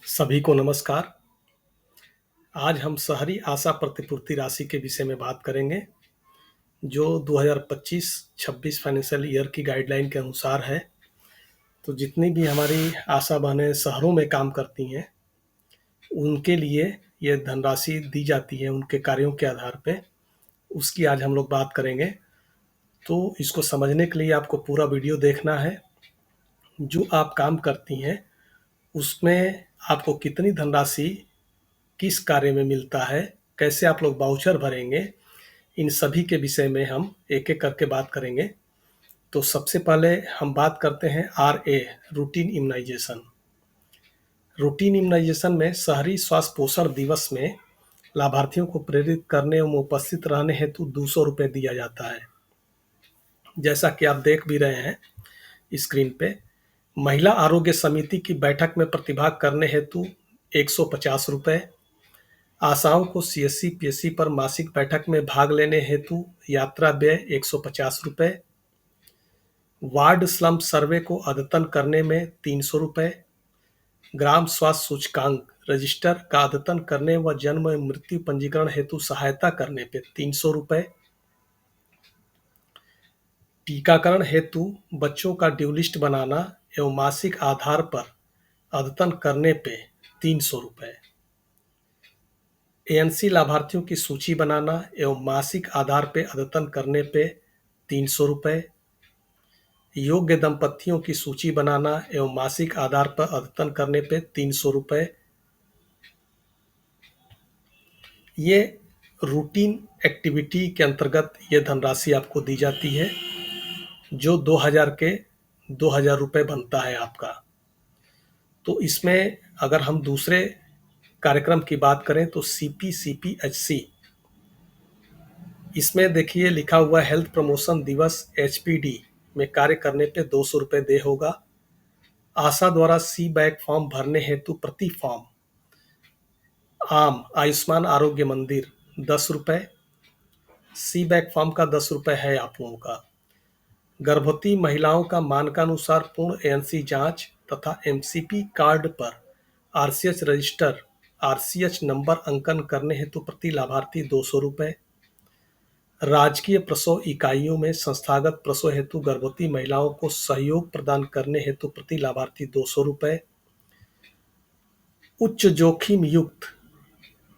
सभी को नमस्कार। आज हम शहरी आशा प्रतिपूर्ति राशि के विषय में बात करेंगे, जो 2025-26 फाइनेंशियल ईयर की गाइडलाइन के अनुसार है। तो जितनी भी हमारी आशा बहनें शहरों में काम करती हैं, उनके लिए ये धनराशि दी जाती है उनके कार्यों के आधार पे, उसकी आज हम लोग बात करेंगे। तो इसको समझने के लिए आपको पूरा वीडियो देखना है। जो आप काम करती हैं, उसमें आपको कितनी धनराशि किस कार्य में मिलता है, कैसे आप लोग वाउचर भरेंगे, इन सभी के विषय में हम एक-एक करके बात करेंगे। तो सबसे पहले हम बात करते हैं RA routine immunisation. Routine immunisation में शहरी स्वास्थ्य पोषण दिवस में लाभार्थियों को प्रेरित करने एवं उपस्थित रहने हेतु 200 रुपये दिया जाता है। जैसा कि आप देख भी रहे हैं स्क्रीन पे, महिला आरोग्य समिति की बैठक में प्रतिभाग करने हेतु 150 रुपये, आशाओं को CSC PSC पर मासिक बैठक में भाग लेने हेतु यात्रा व्यय 150 रुपये, वार्ड स्लम सर्वे को अद्यतन करने में 300 रुपये, ग्राम स्वास्थ्य सूचकांक रजिस्टर का अद्यतन करने व जन्म एवं मृत्यु पंजीकरण हेतु सहायता करने पे 300 रुपये, टीकाकरण हेतु बच्चों का ड्यू लिस्ट बनाना एवं मासिक आधार पर अद्यतन करने पे 300 रुपये, ANC लाभार्थियों की सूची बनाना एवं मासिक आधार पे अद्यतन करने पे 300 रुपये, योग्य दंपतियों की सूची बनाना एवं मासिक आधार पर अद्यतन करने पे 300 रुपये। ये रूटीन एक्टिविटी के अंतर्गत ये धनराशि आपको दी जाती है, जो 2000 के 2000 रुपये बनता है आपका। तो इसमें अगर हम दूसरे कार्यक्रम की बात करें तो CPCPHC, इसमें देखिए लिखा हुआ हेल्थ प्रमोशन दिवस HPD में कार्य करने पे 200 रुपये देय होगा। आशा द्वारा C-बैक फॉर्म भरने हेतु प्रति फॉर्म आम आयुष्मान आरोग्य मंदिर 10 रुपये, C-बैक फॉर्म का 10 रुपये है आप लोगों का। गर्भवती महिलाओं का मानकानुसार पूर्ण ANC जांच तथा MCP कार्ड पर RCH रजिस्टर RCH नंबर अंकन करने हेतु प्रति लाभार्थी 200 रुपये, राजकीय प्रसव इकाइयों में संस्थागत प्रसव हेतु गर्भवती महिलाओं को सहयोग प्रदान करने हेतु प्रति लाभार्थी 200 रुपये, उच्च जोखिम युक्त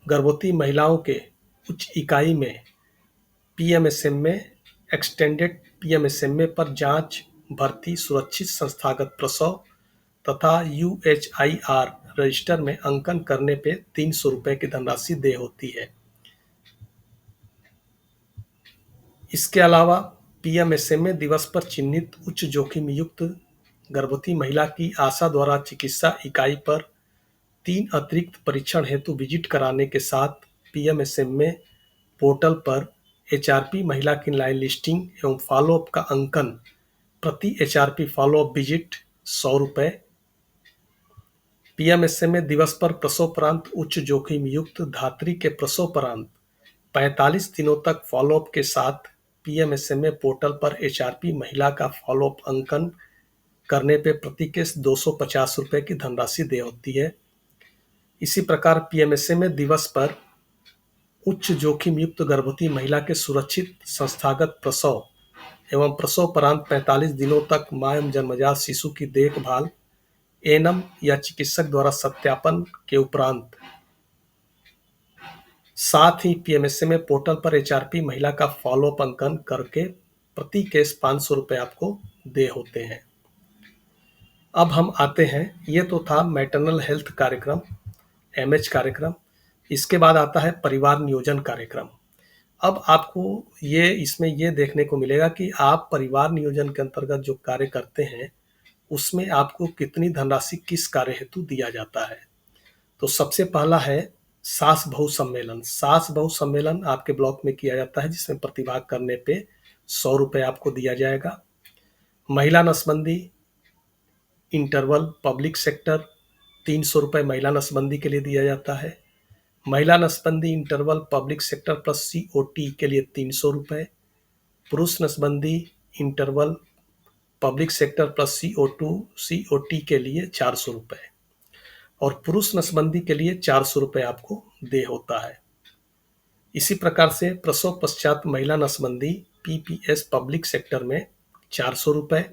गर्भवती महिलाओं के उच्च इकाई में PMSMA एक्सटेंडेड PMSMA पर जांच भर्ती सुरक्षित संस्थागत प्रसव तथा UHIR रजिस्टर में अंकन करने पे 300 रुपये की धनराशि देय होती है। इसके अलावा PMSMA दिवस पर चिन्हित उच्च जोखिम युक्त गर्भवती महिला की आशा द्वारा चिकित्सा इकाई पर 3 अतिरिक्त परीक्षण हेतु विजिट कराने के साथ PMSMA पोर्टल पर HRP महिला की लाइन लिस्टिंग एवं फॉलोअप का अंकन प्रति HRP फॉलोअप विजिट 100 रुपये, PMSMA दिवस पर प्रसवोपरांत उच्च जोखिम युक्त धात्री के प्रसवोपरांत 45 दिनों तक फॉलोअप के साथ PMSMA पोर्टल पर HRP महिला का फॉलोअप अंकन करने पे प्रति केस 250 रुपये की धनराशि देय होती है। इसी प्रकार PMSMA दिवस पर उच्च जोखिम युक्त गर्भवती महिला के सुरक्षित संस्थागत प्रसव एवं प्रसवोपरांत 45 दिनों तक मां एवं जन्मजात शिशु की देखभाल ANM या चिकित्सक द्वारा सत्यापन के उपरांत, साथ ही PMSMA पोर्टल पर HRP महिला का फॉलोअप अंकन करके प्रति केस 500 रुपये आपको देय होते हैं। अब हम आते हैं, ये तो था मैटरनल हेल्थ कार्यक्रम MH कार्यक्रम। इसके बाद आता है परिवार नियोजन कार्यक्रम। अब आपको इसमें ये देखने को मिलेगा कि आप परिवार नियोजन के अंतर्गत जो कार्य करते हैं, उसमें आपको कितनी धनराशि किस कार्य हेतु दिया जाता है। तो सबसे पहला है सास बहू सम्मेलन। सास बहू सम्मेलन आपके ब्लॉक में किया जाता है, जिसमें प्रतिभाग करने पे 100 रुपये आपको दिया जाएगा। महिला नसबंदी इंटरवल पब्लिक सेक्टर 300 रुपये महिला नसबंदी के लिए दिया जाता है। महिला नसबंदी interval public sector plus COT के लिए 300 रुपये, पुरुष नसबंदी interval public sector plus CO2 COT के लिए 400 रुपये। और पुरुष नसबंदी के लिए 400 रुपये आपको देय होता है। इसी प्रकार से प्रसव पश्चात महिला नसबंदी पीपीएस पब्लिक सेक्टर में 400 रुपये,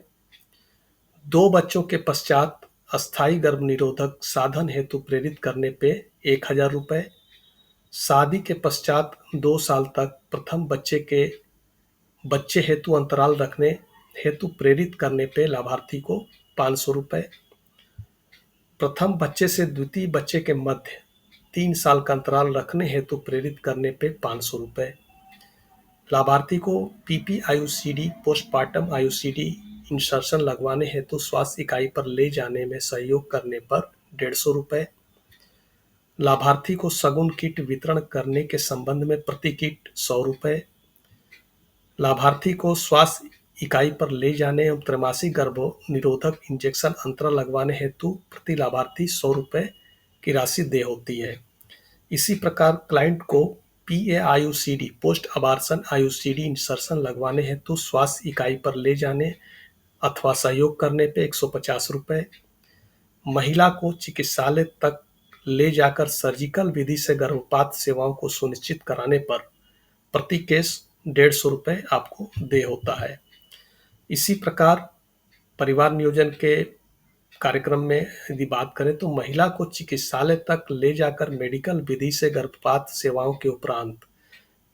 2 बच्चों के पश्चात अस्थायी गर्भनिरोधक साधन हेतु प्रेरित करने पे 1000 रुपये, शादी के पश्चात 2 साल तक प्रथम बच्चे हेतु अंतराल रखने हेतु प्रेरित करने पे लाभार्थी को 500 रुपये, प्रथम बच्चे से द्वितीय बच्चे के मध्य 3 साल का अंतराल रखने हेतु प्रेरित करने पे 500 रुपये, लाभार्थी को पीपीआईसीडी पोस्टमार्टम आईसीडी इंसर्शन लगवाने हेतु स्वास्थ्य इकाई पर ले जाने में सहयोग करने पर 150 रुपये, लाभार्थी को सगुन किट वितरण करने के संबंध में प्रति किट 100 रुपये, लाभार्थी को स्वास्थ्य इकाई पर ले जाने एवं त्रैमासिक गर्भनिरोधक इंजेक्शन अंतराल लगवाने हेतु प्रति लाभार्थी 100 रुपये की राशि देय होती है। इसी प्रकार क्लाइंट को पीएआईसीडी पोस्ट अबार्सन आईसीडी इंसर्शन लगवाने हेतु स्वास्थ्य इकाई पर ले जाने अथवा सहयोग करने पे 150 रुपये, महिला को चिकित्सालय तक ले जाकर सर्जिकल विधि से गर्भपात सेवाओं को सुनिश्चित कराने पर प्रति केस 150 रुपये आपको देय होता है। इसी प्रकार परिवार नियोजन के कार्यक्रम में यदि बात करें तो महिला को चिकित्सालय तक ले जाकर मेडिकल विधि से गर्भपात सेवाओं के उपरांत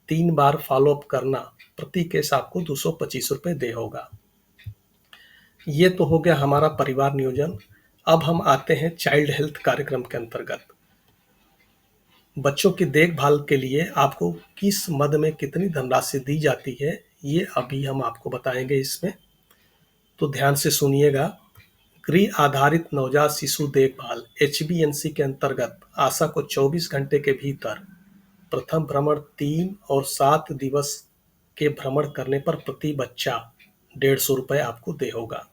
3 बार फॉलोअप करना प्रति केस आपको 225 रुपये देय होगा। ये तो हो गया हमारा परिवार नियोजन। अब हम आते हैं चाइल्ड हेल्थ कार्यक्रम के अंतर्गत। बच्चों की देखभाल के लिए आपको किस मद में कितनी धनराशि दी जाती है, ये अभी हम आपको बताएंगे इसमें, तो ध्यान से सुनिएगा। गृह आधारित नवजात शिशु देखभाल HBNC के अंतर्गत आशा को 24 घंटे के भीतर प्रथम भ्रमण 3 और 7 दिवस के भ्रमण करने पर प्रति बच्चा 150 रुपये आपको देय होगा।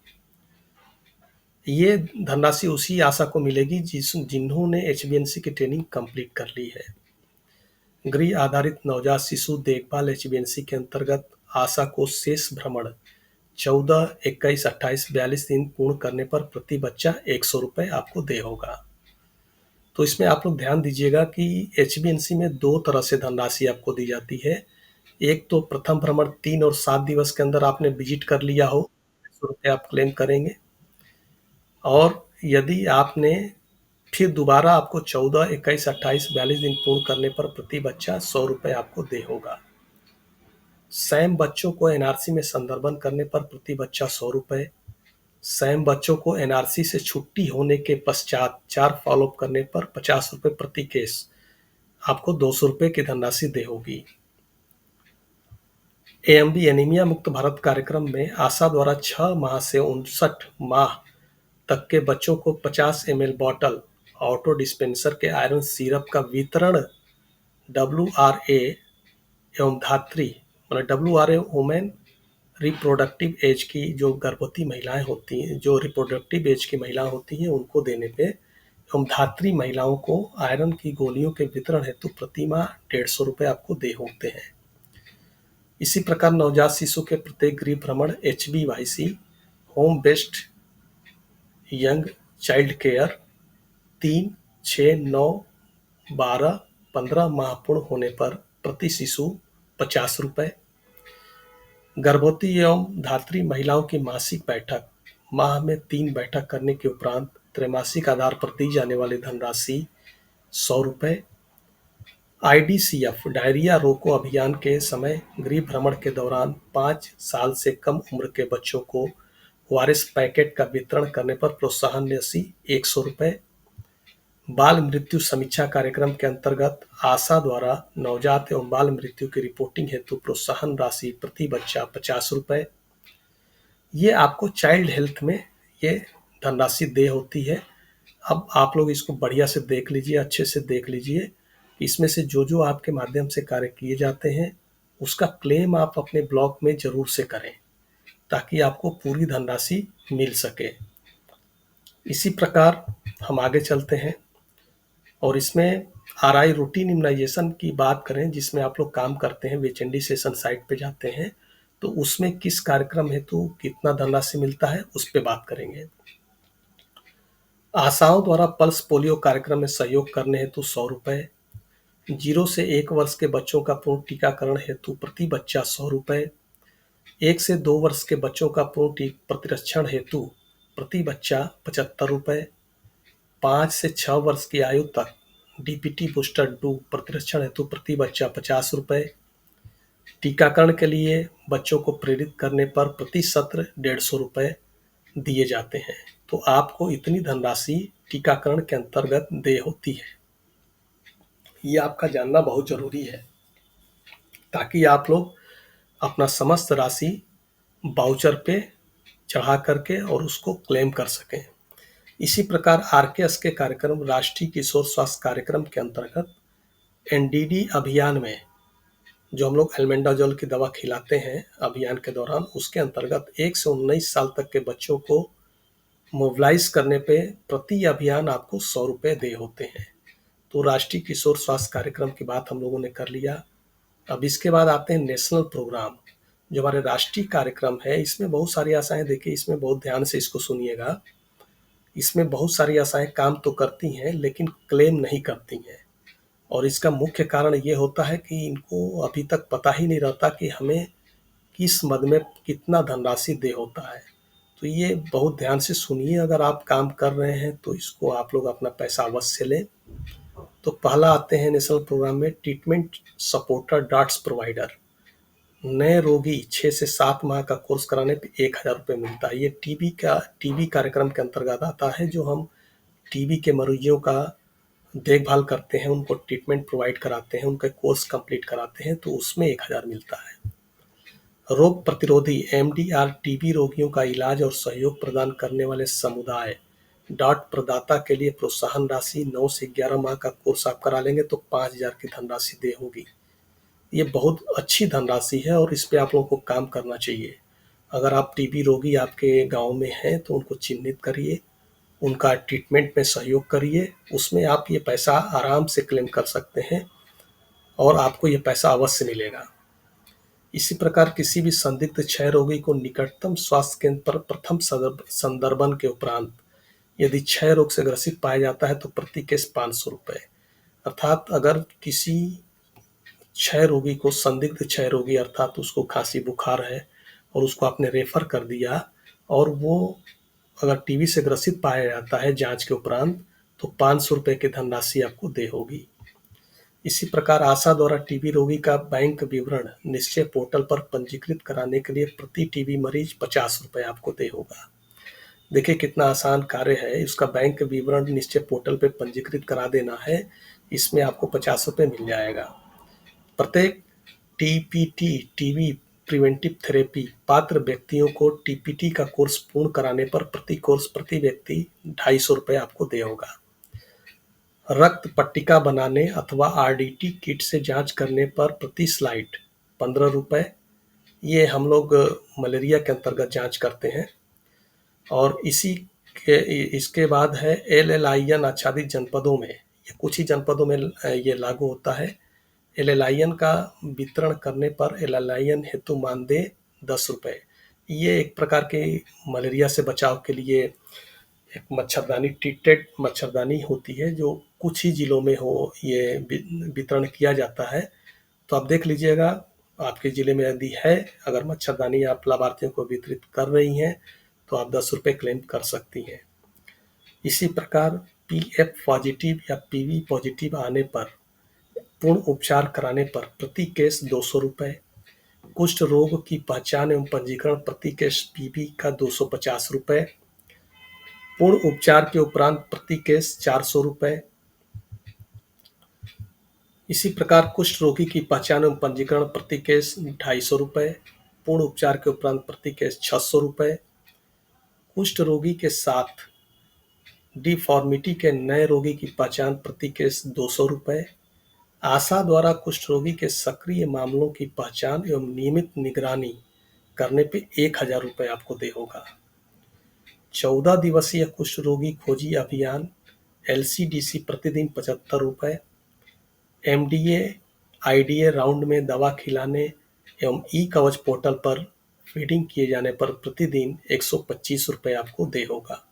ये धनराशि उसी आशा को मिलेगी जिन्होंने HBNC की ट्रेनिंग कंप्लीट कर ली है। गृह आधारित नवजात शिशु देखभाल HBNC के अंतर्गत आशा को शेष भ्रमण 14, 21, 28, 42 दिन पूर्ण करने पर प्रति बच्चा 100 रुपये आपको देय होगा। तो इसमें आप लोग ध्यान दीजिएगा कि HBNC में 2 तरह से धनराशि आपको दी जाती है। एक तो प्रथम भ्रमण 3 और 7 दिवस के अंदर आपने विजिट कर लिया हो, 100 रुपये आप क्लेम करेंगे, और यदि आपने फिर दोबारा आपको 14, 21, 28, 42 दिन पूर्ण करने पर प्रति बच्चा 100 रुपये आपको देय होगा। सैम बच्चों को एनआरसी में संदर्भन करने पर प्रति बच्चा 100 रुपये, सैम बच्चों को एनआरसी से छुट्टी होने के पश्चात 4 फॉलोअप करने पर 50 रुपये प्रति केस आपको 200 रुपये की धनराशि देय होगी। एएमबी एनीमिया मुक्त भारत कार्यक्रम में आशा द्वारा 6 माह से 59 माह तक के बच्चों को 50 ml बॉटल ऑटो डिस्पेंसर के आयरन सिरप का वितरण WRA एवं धात्री मतलब WRA वुमेन रिप्रोडक्टिव एज की जो गर्भवती महिलाएं होती हैं, जो रिप्रोडक्टिव एज की महिलाएं होती हैं, उनको देने पे एवं धात्री महिलाओं को आयरन की गोलियों के वितरण हेतु प्रति माह 150 रुपये आपको देय होते हैं। इसी प्रकार नवजात शिशु के प्रत्येक गृह भ्रमण HBYC home based young child care 3, 6, 9, 12, 15 माह पूर्ण होने पर प्रति शिशु 50 रुपये। गर्भवती एवं धात्री महिलाओं की मासिक बैठक माह में 3 बैठक करने के उपरांत त्रैमासिक आधार पर दी जाने वाली धनराशि 100 रुपये। IDCF डायरिया रोको अभियान के समय गृह भ्रमण के दौरान 5 साल से कम उम्र के बच्चों को ORS पैकेट का वितरण करने पर प्रोत्साहन राशि 100 रुपये। बाल मृत्यु समीक्षा कार्यक्रम के अंतर्गत आशा द्वारा नवजात एवं बाल मृत्यु की रिपोर्टिंग हेतु प्रोत्साहन राशि प्रति बच्चा 50 रुपये। ये आपको चाइल्ड हेल्थ में ये धनराशि देय होती है। अब आप लोग इसको बढ़िया से देख लीजिए, अच्छे से देख लीजिए, इसमें से जो जो आपके माध्यम से कार्य किए जाते हैं उसका क्लेम आप अपने ब्लॉक में जरूर से करें ताकि आपको पूरी धनराशि मिल सके। इसी प्रकार हम आगे चलते हैं और इसमें RI रूटीन इम्यूनाइजेशन की बात करें, जिसमें आप लोग काम करते हैं, वेचेंडी सेशन साइट पे जाते हैं, तो उसमें किस कार्यक्रम हेतु कितना धनराशि मिलता है उस पे बात करेंगे। आशाओं द्वारा पल्स पोलियो कार्यक्रम में सहयोग करने हेतु 100 रुपये, 0 से 1 वर्ष के बच्चों का पूर्ण टीकाकरण हेतु प्रति बच्चा 100 रुपये, 1 से 2 वर्ष के बच्चों का पूर्ण प्रतिरक्षण हेतु प्रति बच्चा 75 रुपये, 5 से 6 वर्ष की आयु तक डीपीटी बूस्टर 2 प्रतिरक्षण हेतु प्रति बच्चा 50 रुपये, टीकाकरण के लिए बच्चों को प्रेरित करने पर प्रति सत्र 150 रुपये दिए जाते हैं। तो आपको इतनी धनराशि टीकाकरण के अंतर्गत देय होती है। ये आपका जानना बहुत जरूरी है ताकि आप लोग अपना समस्त राशि वाउचर पे चढ़ा करके और उसको क्लेम कर सकें। इसी प्रकार आरकेएस के कार्यक्रम राष्ट्रीय किशोर स्वास्थ्य कार्यक्रम के अंतर्गत एनडीडी अभियान में जो हम लोग एल्बेंडाजोल की दवा खिलाते हैं अभियान के दौरान, उसके अंतर्गत 1 से 19 साल तक के बच्चों को मोबिलाइज करने पे प्रति अभियान आपको 100 रुपये देय होते हैं। तो राष्ट्रीय किशोर स्वास्थ्य कार्यक्रम की बात हम लोगों ने कर लिया। अब इसके बाद आते हैं नेशनल प्रोग्राम, जो हमारे राष्ट्रीय कार्यक्रम है। इसमें बहुत सारी आशाएं, देखिए इसमें बहुत ध्यान से इसको सुनिएगा। इसमें बहुत सारी आशाएं काम तो करती हैं लेकिन क्लेम नहीं करती हैं, और इसका मुख्य कारण ये होता है कि इनको अभी तक पता ही नहीं रहता कि हमें किस मद में कितना धनराशि देय होता है। तो ये बहुत ध्यान से सुनिए, अगर आप काम कर रहे हैं तो इसको आप लोग अपना पैसा अवश्य लें। तो पहला आते हैं नेशनल प्रोग्राम में ट्रीटमेंट सपोर्टर डाट्स प्रोवाइडर। नए रोगी 6 से 7 माह का कोर्स कराने पे 1000 रुपये मिलता है। ये टीबी कार्यक्रम के अंतर्गत आता है। जो हम टीबी के मरीजों का देखभाल करते हैं, उनको ट्रीटमेंट प्रोवाइड कराते हैं, उनका कोर्स कंप्लीट कराते हैं, तो उसमें 1000 मिलता है। रोग प्रतिरोधी एमडीआर टीबी रोगियों का इलाज और सहयोग प्रदान करने वाले समुदाय डाट प्रदाता के लिए प्रोत्साहन राशि 9 से 11 माह का कोर्स आप करा लेंगे तो 5000 की धनराशि देय होगी। ये बहुत अच्छी धनराशि है और इस पे आप लोगों को काम करना चाहिए। अगर आप टीबी रोगी आपके गांव में हैं तो उनको चिन्हित करिए, उनका ट्रीटमेंट में सहयोग करिए, उसमें आप ये पैसा आराम से क्लेम कर सकते हैं और आपको ये पैसा अवश्य मिलेगा। इसी प्रकार किसी भी संदिग्ध क्षय रोगी को निकटतम स्वास्थ्य केंद्र पर प्रथम संदर्भन के उपरांत यदि क्षय रोग से ग्रसित पाया जाता है तो प्रति केस 500 रुपये। अर्थात अगर किसी क्षय रोगी को, संदिग्ध क्षय रोगी अर्थात उसको खांसी बुखार है और उसको आपने रेफर कर दिया और वो अगर टीबी से ग्रसित पाया जाता है जांच के उपरांत, तो 500 रुपये की धनराशि आपको देय होगी। इसी प्रकार आशा द्वारा टीबी रोगी का बैंक विवरण निश्चय पोर्टल पर पंजीकृत कराने के लिए प्रति टीबी मरीज 50 रुपये आपको देय होगा। देखिए कितना आसान कार्य है। उसका बैंक विवरण निश्चय पोर्टल पे पंजीकृत करा देना है, इसमें आपको 50 रुपये मिल जाएगा। प्रत्येक टीपीटी टीबी प्रिवेंटिव थेरेपी पात्र व्यक्तियों को टीपीटी का कोर्स पूर्ण कराने पर प्रति कोर्स प्रति व्यक्ति 250 रुपये आपको देय होगा। रक्त पट्टिका बनाने अथवा आरडीटी किट से जांच करने पर प्रति स्लाइड 15 रुपये। ये हम लोग मलेरिया के अंतर्गत जांच करते हैं। और इसके बाद है एलएलआईएन आच्छादित जनपदों में, ये कुछ ही जनपदों में ये लागू होता है। एलएलआईएन का वितरण करने पर एलएलआईएन हेतु मानदेय 10 रुपये। ये एक प्रकार के मलेरिया से बचाव के लिए एक मच्छरदानी, ट्रीटेड मच्छरदानी होती है जो कुछ ही जिलों में ये वितरण किया जाता है। तो आप देख लीजिएगा आपके ज़िले में यदि है, अगर मच्छरदानी आप लाभार्थियों को वितरित कर रही हैं तो आप 10 रुपये क्लेम कर सकती हैं। इसी प्रकार पीएफ पॉजिटिव या पीवी पॉजिटिव आने पर पूर्ण उपचार कराने पर प्रति केस 200 रुपये। कुष्ठ रोग की पहचान एवं पंजीकरण प्रति केस पीवी का 250 रुपये। पूर्ण उपचार के उपरांत प्रति केस 400 रुपये। इसी प्रकार कुष्ठ रोगी की पहचान एवं पंजीकरण प्रति केस 250 रुपये। पूर्ण उपचार के उपरांत प्रति केस 600 रुपये। कुष्ठ रोगी के साथ डिफॉर्मिटी के नए रोगी की पहचान प्रति केस 200 रुपये। आशा द्वारा कुष्ठ रोगी के सक्रिय मामलों की पहचान एवं नियमित निगरानी करने पे 1000 रुपये आपको देय होगा। 14 दिवसीय कुष्ठ रोगी खोजी अभियान एलसीडीसी प्रतिदिन 75 रुपये। एमडीए आईडीए राउंड में दवा खिलाने एवं ई कवच पोर्टल पर फीडिंग किए जाने पर प्रतिदिन 125 रुपये आपको देय होगा।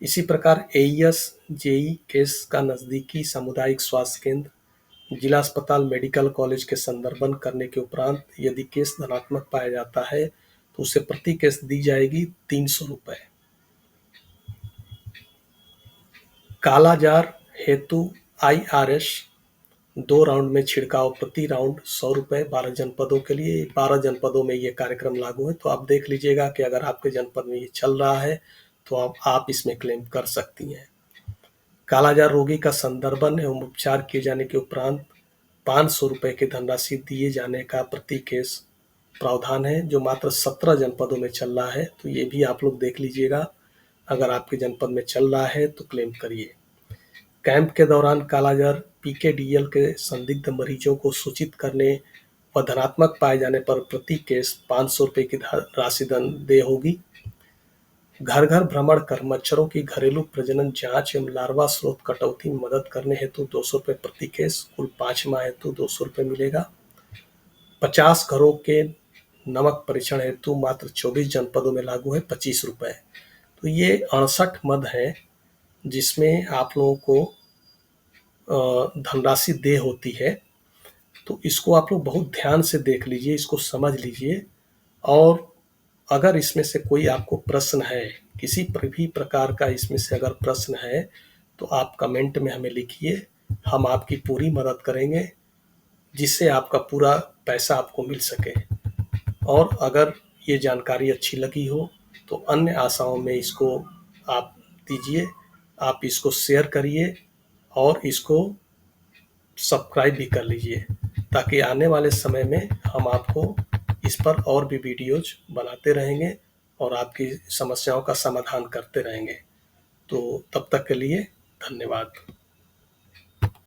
इसी प्रकार एईएस जेई केस का नज़दीकी सामुदायिक स्वास्थ्य केंद्र, जिला अस्पताल, मेडिकल कॉलेज के संदर्भन करने के उपरांत यदि केस धनात्मक पाया जाता है तो उसे प्रति केस दी जाएगी 300 रुपये। कालाजार हेतु आईआरएस 2 राउंड में छिड़काव, प्रति राउंड 100 रुपये, 12 जनपदों के लिए। 12 जनपदों में ये कार्यक्रम लागू है, तो आप देख लीजिएगा कि अगर आपके जनपद में ये चल रहा है तो आप इसमें क्लेम कर सकती हैं। कालाजार रोगी का संदर्भन एवं उपचार किए जाने के उपरांत 500 रुपये की धनराशि दिए जाने का प्रति केस प्रावधान है, जो मात्र 17 जनपदों में चल रहा है, तो ये भी आप लोग देख लीजिएगा। अगर आपके जनपद में चल रहा है तो क्लेम करिए। कैंप के दौरान कालाजार पीकेडीएल के संदिग्ध मरीजों को सूचित करने व धनात्मक पाए जाने पर प्रति केस 500 रुपये की राशि देय होगी। घर घर भ्रमण कर मच्छरों की घरेलू प्रजनन जांच एवं लार्वा स्रोत कटौती में मदद करने हेतु 200 रुपये प्रति केस, कुल 5 माह हेतु 200 रुपये मिलेगा। 50 घरों के नमक परीक्षण हेतु मात्र 24 जनपदों में लागू है 25 रुपये। तो ये 68 मद है जिसमें आप लोगों को धनराशि देय होती है। तो इसको आप लोग बहुत ध्यान से देख लीजिए, इसको समझ लीजिए, और अगर इसमें से कोई आपको प्रश्न है, किसी भी प्रकार का इसमें से अगर प्रश्न है तो आप कमेंट में हमें लिखिए, हम आपकी पूरी मदद करेंगे जिससे आपका पूरा पैसा आपको मिल सके। और अगर ये जानकारी अच्छी लगी हो तो अन्य आशाओं में इसको आप दीजिए, आप इसको शेयर करिए और इसको सब्सक्राइब भी कर लीजिए, ताकि आने वाले समय में हम आपको इस पर और भी वीडियोज बनाते रहेंगे और आपकी समस्याओं का समाधान करते रहेंगे। तो तब तक के लिए धन्यवाद।